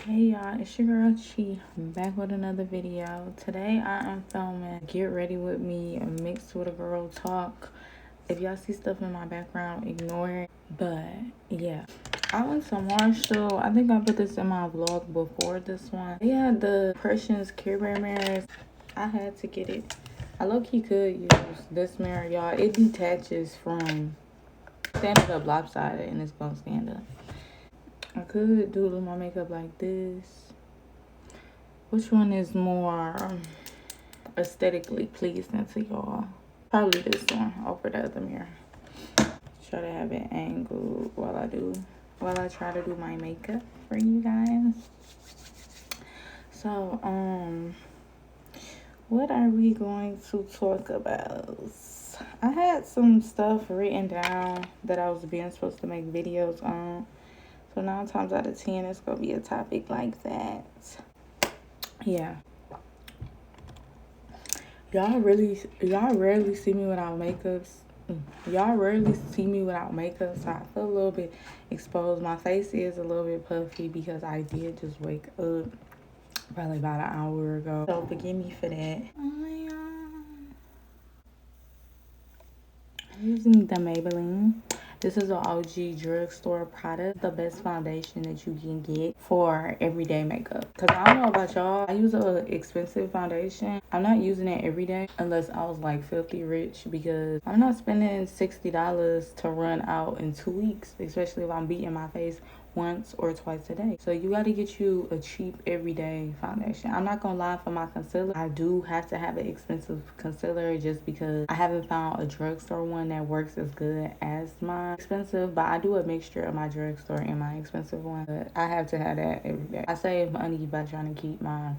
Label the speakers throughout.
Speaker 1: Hey y'all, it's your girl Chi. I'm back with another video. Today I am filming Get Ready With Me mixed with a girl talk. If y'all see stuff in my background, ignore it. But yeah, I went to Marshall. I think I put this in my vlog before this one. They had the Prussian's Care Bear mirrors. I had to get it. I low-key could use this mirror, y'all. It detaches from standing up lopsided and it's gonna stand up. I could do my makeup like this. Which one is more aesthetically pleasing to y'all? Probably this one over the other mirror. Try to have it angled while I try to do my makeup for you guys. So, what are we going to talk about? I had some stuff written down that I was being supposed to make videos on. So 9 times out of 10, it's gonna be a topic like that. Yeah. Y'all rarely see me without makeup. Y'all rarely see me without makeup, so I feel a little bit exposed. My face is a little bit puffy because I did just wake up probably about an hour ago. So forgive me for that. I'm using the Maybelline. This is an OG drugstore product. The best foundation that you can get for everyday makeup. Because I don't know about y'all. I use an expensive foundation. I'm not using it every day unless I was like filthy rich. Because I'm not spending $60 to run out in 2 weeks. Especially if I'm beating my face once or twice a day. So you got to get you a cheap everyday foundation. I'm not gonna lie, for my concealer, I do have to have an expensive concealer just because I haven't found a drugstore one that works as good as my expensive. But I do a mixture of my drugstore and my expensive one. But I have to have that every day. I save money by trying to keep my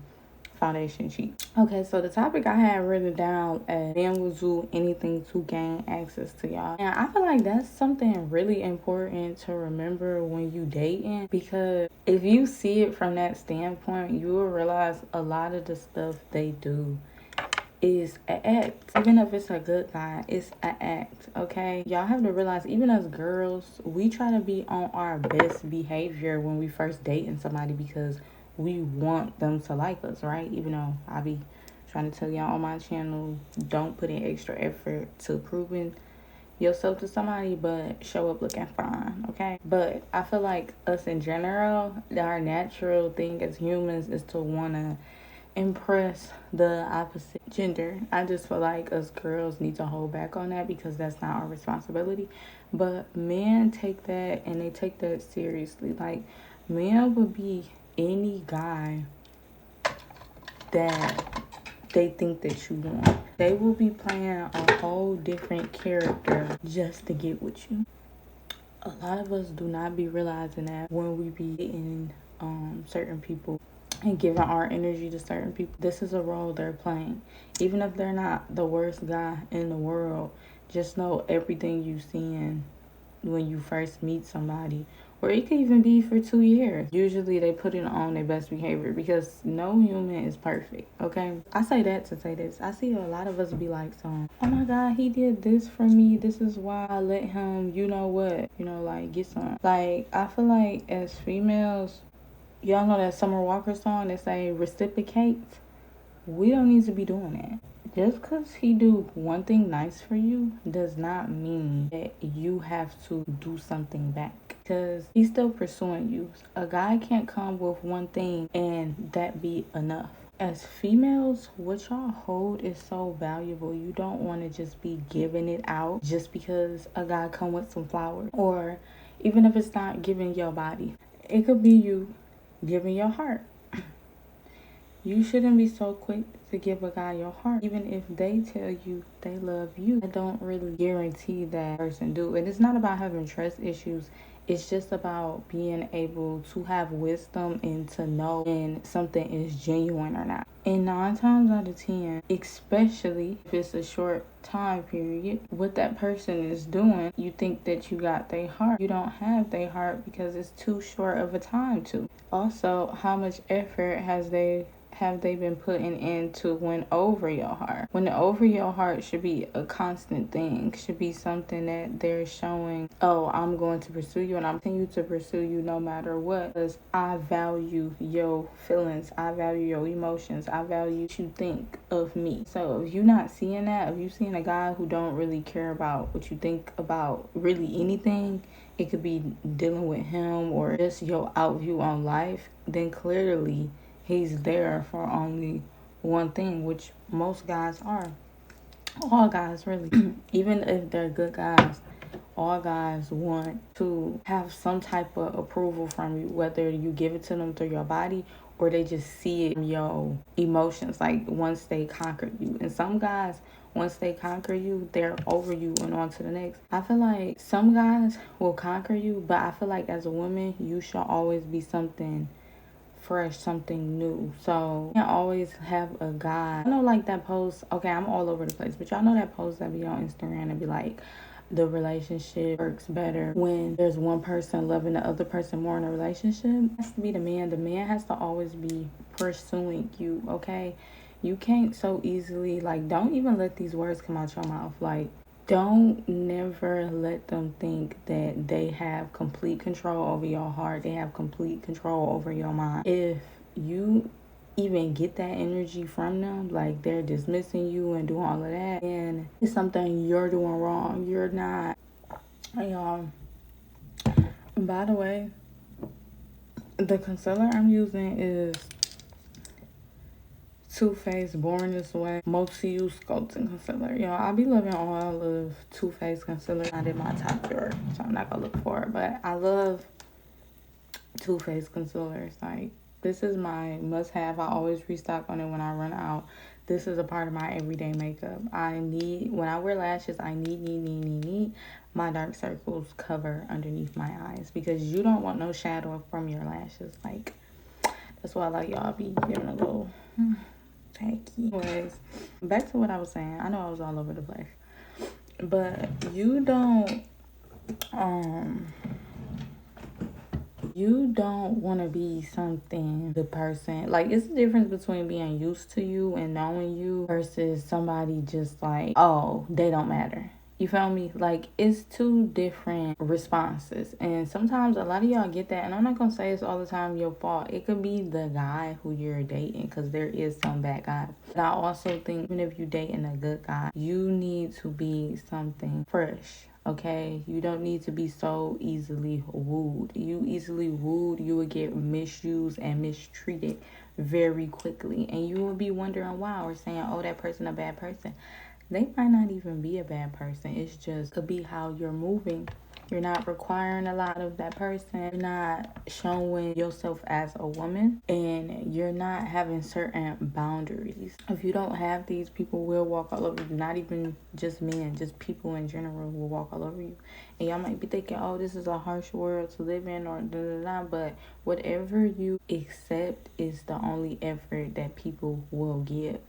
Speaker 1: foundation cheap. Okay, so the topic I had written down as men will do anything to gain access to y'all. And I feel like that's something really important to remember when you dating, because if you see it from that standpoint, you will realize a lot of the stuff they do is an act. Even if it's a good guy, it's an act, okay? Y'all have to realize, even as girls, we try to be on our best behavior when we first dating somebody because we want them to like us, right? Even though I be trying to tell y'all on my channel, don't put in extra effort to proving yourself to somebody, but show up looking fine, okay? But I feel like us in general, our natural thing as humans is to want to impress the opposite gender. I just feel like us girls need to hold back on that because that's not our responsibility. But men take that, and they take that seriously. Like, men would be any guy that they think that you want. They will be playing a whole different character just to get with you. A lot of us do not be realizing that when we be in certain people and giving our energy to certain people. This is a role they're playing. Even if they're not the worst guy in the world, just know everything you seeing when you first meet somebody, or it could even be for 2 years. Usually they put it on their best behavior because no human is perfect, okay? I say that to say this. I see a lot of us be like, oh my God, he did this for me. This is why I let him, you know what, like get some. Like, I feel like as females, y'all know that Summer Walker song that say reciprocate? We don't need to be doing that. Just because he do one thing nice for you does not mean that you have to do something back, because he's still pursuing you. A guy can't come with one thing and that be enough. As females, what y'all hold is so valuable. You don't want to just be giving it out just because a guy come with some flowers, or even if it's not giving your body, it could be you giving your heart. You shouldn't be so quick to give a guy your heart. Even if they tell you they love you, I don't really guarantee that person do. And it's not about having trust issues. It's just about being able to have wisdom and to know when something is genuine or not. And 9 times out of 10, especially if it's a short time period, what that person is doing, you think that you got their heart. You don't have their heart because it's too short of a time to. Also, how much effort have they been putting into win over your heart? Winning over your heart should be a constant thing, should be something that they're showing, oh, I'm going to pursue you and I'm continue to pursue you no matter what, because I value your feelings, I value your emotions, I value what you think of me. So if you're not seeing that, if you're seeing a guy who don't really care about what you think about really anything, it could be dealing with him or just your outview on life, then clearly he's there for only one thing, which most guys are. All guys, really. Even if they're good guys, all guys want to have some type of approval from you, whether you give it to them through your body or they just see it in your emotions, like once they conquer you. And some guys, once they conquer you, they're over you and on to the next. I feel like some guys will conquer you, but I feel like as a woman, you should always be something fresh, something new. So you can't always have a guy. I know, like that post, okay, I'm all over the place, but y'all know that post that be on Instagram and be like, the relationship works better when there's one person loving the other person more in a relationship. It has to be the man. The man has to always be pursuing you, okay? You can't so easily, like, don't even let these words come out your mouth. Like, don't never let them think that they have complete control over your heart. They have complete control over your mind. If you even get that energy from them, like they're dismissing you and doing all of that, and it's something you're doing wrong. You're not. By the way, the concealer I'm using is Too Faced Born This Way Multi-Use Sculpting Concealer. Y'all, I be loving all of Too Faced concealer. I did my top drawer, so I'm not gonna look for it, but I love Too Faced concealers. Like, this is my must-have. I always restock on it when I run out. This is a part of my everyday makeup. When I wear lashes, I need my dark circles cover underneath my eyes, because you don't want no shadow from your lashes. Like, that's why, like, y'all be giving a little tacky. Anyways, back to what I was saying. I know I was all over the place, but you don't want to be something, the person, like, it's the difference between being used to you and knowing you versus somebody just like, oh, they don't matter. You feel me? Like, it's two different responses. And sometimes a lot of y'all get that. And I'm not going to say it's all the time your fault. It could be the guy who you're dating, because there is some bad guys. But I also think even if you're dating a good guy, you need to be something fresh. Okay, you don't need to be so easily wooed. You easily wooed, you will get misused and mistreated very quickly. And you will be wondering why, or saying, oh, that person a bad person. They might not even be a bad person. It's just could be how you're moving. You're not requiring a lot of that person. You're not showing yourself as a woman, and you're not having certain boundaries. If you don't have these, people will walk all over you. Not even just men, just people in general will walk all over you. And y'all might be thinking, oh, this is a harsh world to live in, or da-da-da. But whatever you accept is the only effort that people will give.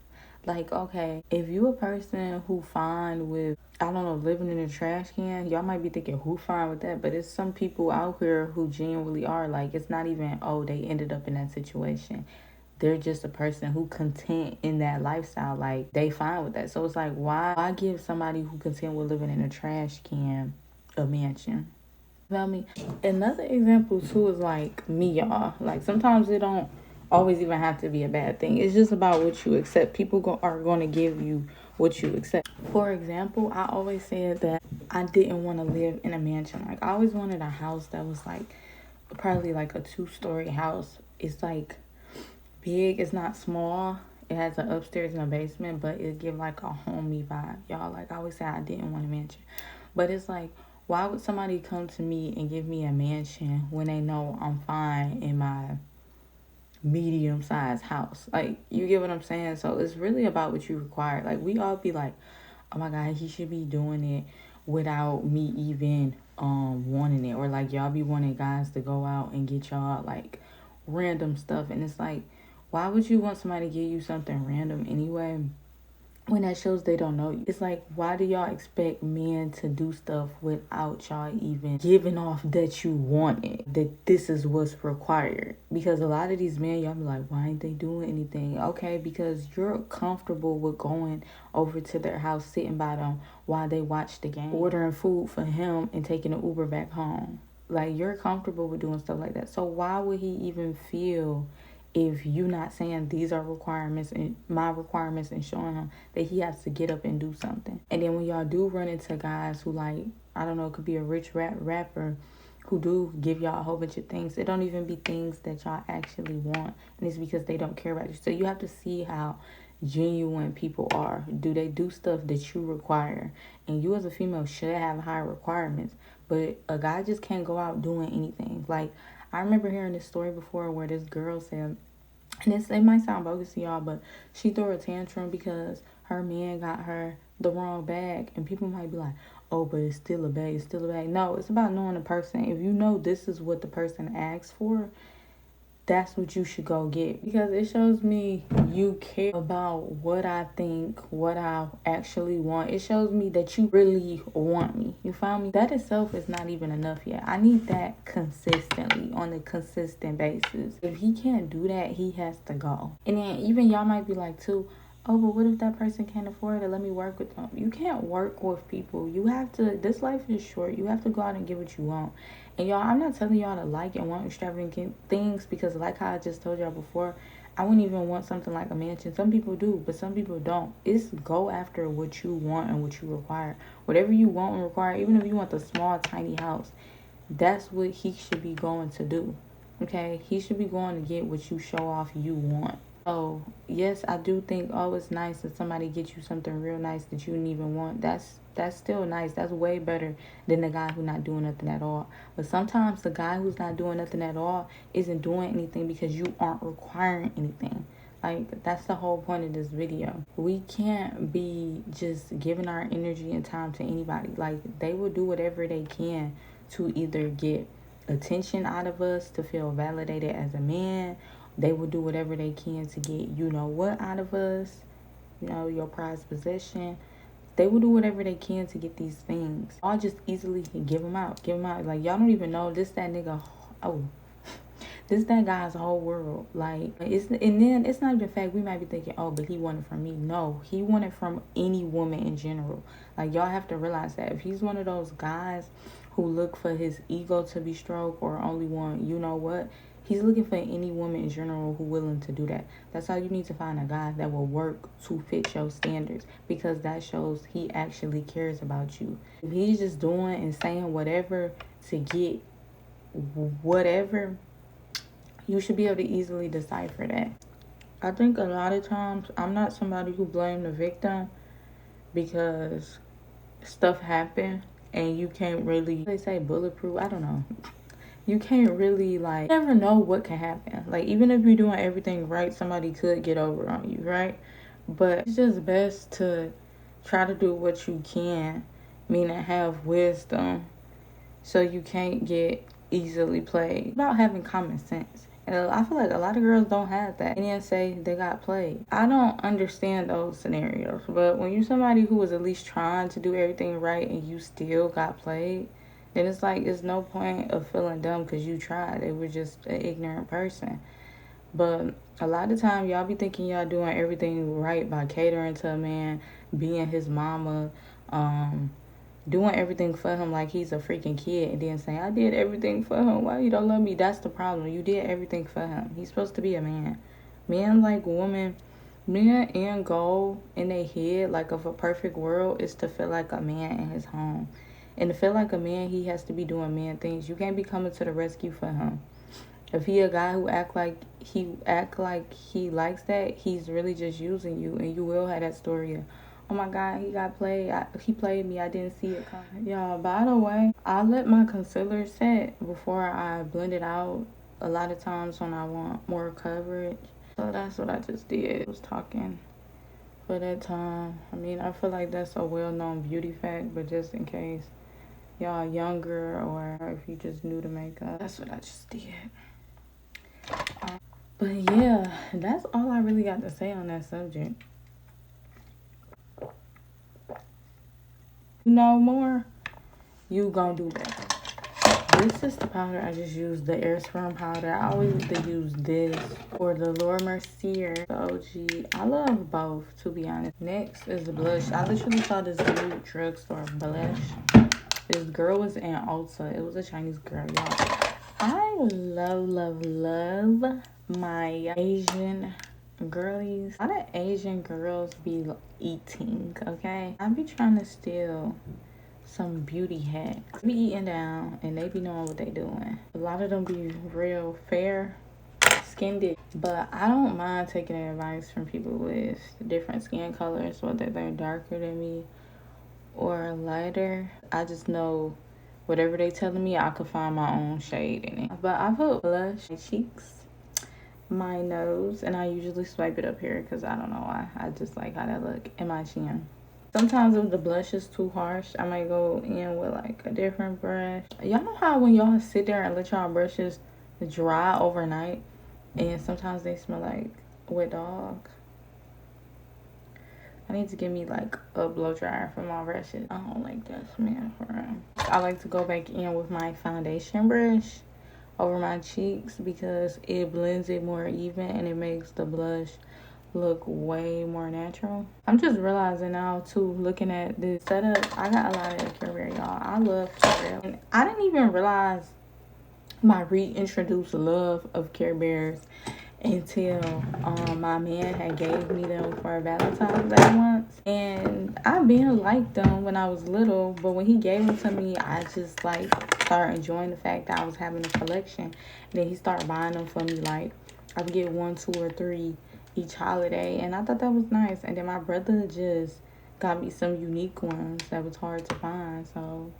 Speaker 1: Like, okay, if you a person who fine with, I don't know, living in a trash can, y'all might be thinking, who fine with that? But it's some people out here who genuinely are. Like, it's not even, oh, they ended up in that situation. They're just a person who content in that lifestyle. Like, they fine with that. So it's like, why give somebody who content with living in a trash can a mansion? You feel me? Another example too is like me, y'all. Like, sometimes it don't always even have to be a bad thing. It's just about what you accept. People are going to give you what you accept. For example, I always said that I didn't want to live in a mansion. Like, I always wanted a house that was like probably like a 2-story house. It's like big, it's not small. It has an upstairs and a basement, but it give like a homey vibe, y'all. Like, I always say I didn't want a mansion, but it's like, why would somebody come to me and give me a mansion when they know I'm fine in my medium-sized house? Like, you get what I'm saying? So it's really about what you require. Like, we all be like, oh my God, he should be doing it without me even wanting it. Or like, y'all be wanting guys to go out and get y'all like random stuff. And it's like, why would you want somebody to give you something random anyway when that shows they don't know you. It's like, why do y'all expect men to do stuff without y'all even giving off that you want it, that this is what's required? Because a lot of these men, y'all be like, why ain't they doing anything? Okay, because you're comfortable with going over to their house, sitting by them while they watch the game, ordering food for him and taking an Uber back home. Like, you're comfortable with doing stuff like that. So why would he even feel, if you not saying these are requirements and my requirements, and showing him that he has to get up and do something? And then when y'all do run into guys who, like, I don't know, it could be a rich rapper who do give y'all a whole bunch of things, it don't even be things that y'all actually want, and it's because they don't care about you. So you have to see how genuine people are. Do they do stuff that you require? And you as a female should have high requirements, but a guy just can't go out doing anything. Like, I remember hearing this story before where this girl said, and it might sound bogus to y'all, but she threw a tantrum because her man got her the wrong bag. And people might be like, oh, but it's still a bag, it's still a bag. No, it's about knowing the person. If you know this is what the person asked for, that's what you should go get, because it shows me you care about what I think, what I actually want. It shows me that you really want me. You found me? That itself is not even enough yet. I need that consistently, on a consistent basis. If he can't do that, he has to go. And then even y'all might be like too, oh, but what if that person can't afford it? Let me work with them. You can't work with people. You have to, this life is short. You have to go out and get what you want. And y'all, I'm not telling y'all to like and want extravagant things, because like how I just told y'all before, I wouldn't even want something like a mansion. Some people do, but some people don't. It's go after what you want and what you require. Whatever you want and require, even if you want the small, tiny house, that's what he should be going to do. Okay? He should be going to get what you show off you want. So, yes, I do think, oh, it's nice that somebody gets you something real nice that you didn't even want. That's still nice. That's way better than the guy who's not doing nothing at all. But sometimes the guy who's not doing nothing at all isn't doing anything because you aren't requiring anything. Like, that's the whole point of this video. We can't be just giving our energy and time to anybody. Like, they will do whatever they can to either get attention out of us, to feel validated as a man. They will do whatever they can to get you know what out of us, you know, your prized possession. They will do whatever they can to get these things. I'll just easily give them out. Give them out. Like, y'all don't even know this, that nigga. Oh, this, that guy's whole world. Like, and then it's not even the fact we might be thinking, oh, but he wanted from me. No, he wanted from any woman in general. Like, y'all have to realize that if he's one of those guys who look for his ego to be stroked, or only want, you know what, he's looking for any woman in general who willing to do that. That's how you need to find a guy that will work to fit your standards, because that shows he actually cares about you. If he's just doing and saying whatever to get whatever, you should be able to easily decipher that. I think a lot of times I'm not somebody who blame the victim, because stuff happen and you can't really, they say bulletproof, I don't know. You can't really, like, you never know what can happen. Like, even if you're doing everything right, somebody could get over on you, right? But it's just best to try to do what you can, meaning have wisdom, so you can't get easily played. It's about having common sense. And I feel like a lot of girls don't have that, and then say they got played. I don't understand those scenarios, but when you're somebody who was at least trying to do everything right and you still got played, then it's like, it's no point of feeling dumb because you tried. It was just an ignorant person. But a lot of time, y'all be thinking y'all doing everything right by catering to a man, being his mama, doing everything for him like he's a freaking kid, and then saying, I did everything for him, why you don't love me? That's the problem. You did everything for him. He's supposed to be a man. Men like women, men end goal in their head, like, of a perfect world, is to feel like a man in his home. And to feel like a man, he has to be doing man things. You can't be coming to the rescue for him. If he a guy who act like he likes that, he's really just using you. And you will have that story of, oh my God, he got played. He played me. I didn't see it coming. Y'all, by the way, I let my concealer set before I blend it out a lot of times when I want more coverage. So that's what I just did. I was talking for that time. I mean, I feel like that's a well-known beauty fact, but just in case y'all younger, or if you just new to makeup, that's what I just did. But yeah, that's all I really got to say on that subject. know more, you gonna do better. This is the powder I just used, the air sprung powder. I always used to use this or the Laura Mercier, the OG. I love both, to be honest. Next is the blush. I literally saw this new drugstore blush. This girl was in Ulta. It was a Chinese girl, y'all. I love my Asian girlies. A lot of Asian girls be eating, okay? I be trying to steal some beauty hacks. They be eating down and they be knowing what they doing. A lot of them be real fair skinned, but I don't mind taking advice from people with different skin colors, whether they're darker than me or lighter. I just know whatever they telling me, I could find my own shade in it. But I put blush on my cheeks, my nose, and I usually swipe it up here because I don't know why. I just like how that look, in my chin. Sometimes if the blush is too harsh, I might go in with like a different brush. Y'all know how when y'all sit there and let y'all brushes dry overnight and sometimes they smell like wet dog? I need to get me like a blow dryer for my brushes. I don't like that smell for them. I like to go back in with my foundation brush over my cheeks because it blends it more even and it makes the blush look way more natural. I'm just realizing now too, looking at this setup, I got a lot of Care Bear, y'all. I love Care Bear. And I didn't even realize my reintroduced love of Care Bears until my man had gave me them for Valentine's Day once. And I been liked them when I was little, but when he gave them to me, I just like started enjoying the fact that I was having a collection. And then he started buying them for me, like I would get 1, 2, or 3 each holiday, and I thought that was nice. And then my brother just got me some unique ones that was hard to find, so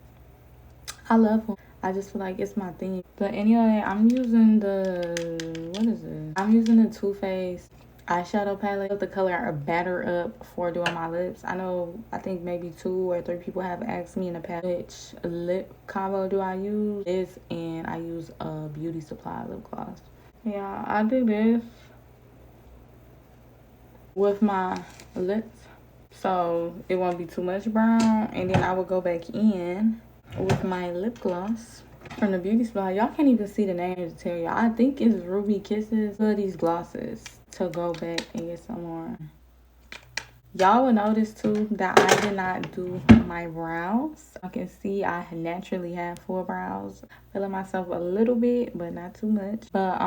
Speaker 1: I love them. I just feel like it's my thing. But anyway, I'm using the, what is it? I'm using the Too Faced eyeshadow palette with the color Batter Up for doing my lips. I think maybe 2 or 3 people have asked me in the past which lip combo do I use. This, and I use a Beauty Supply lip gloss. Yeah, I do this with my lips so it won't be too much brown, and then I will go back in with my lip gloss from the Beauty Supply. Y'all can't even see the name to tell y'all. I think it's Ruby Kisses. For these glosses to go back and get some more. Y'all will notice too that I did not do my brows. I can see I naturally have full brows. Filling myself a little bit, but not too much. But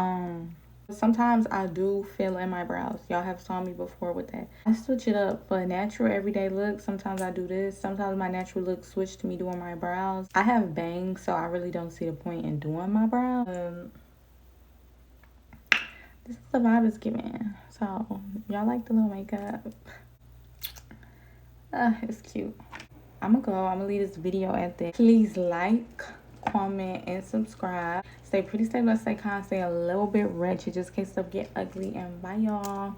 Speaker 1: sometimes I do fill in my brows. Y'all have saw me before with that. I switch it up for a natural everyday look. Sometimes I do this. Sometimes my natural look switch to me doing my brows. I have bangs, so I really don't see the point in doing my brows. This is the vibe it's giving. So y'all like the little makeup? It's cute. I'm gonna leave this video at that. Please like, comment, and subscribe. Stay pretty, stay blessed, stay kind, stay a little bit wretched just in case stuff get ugly, and bye y'all.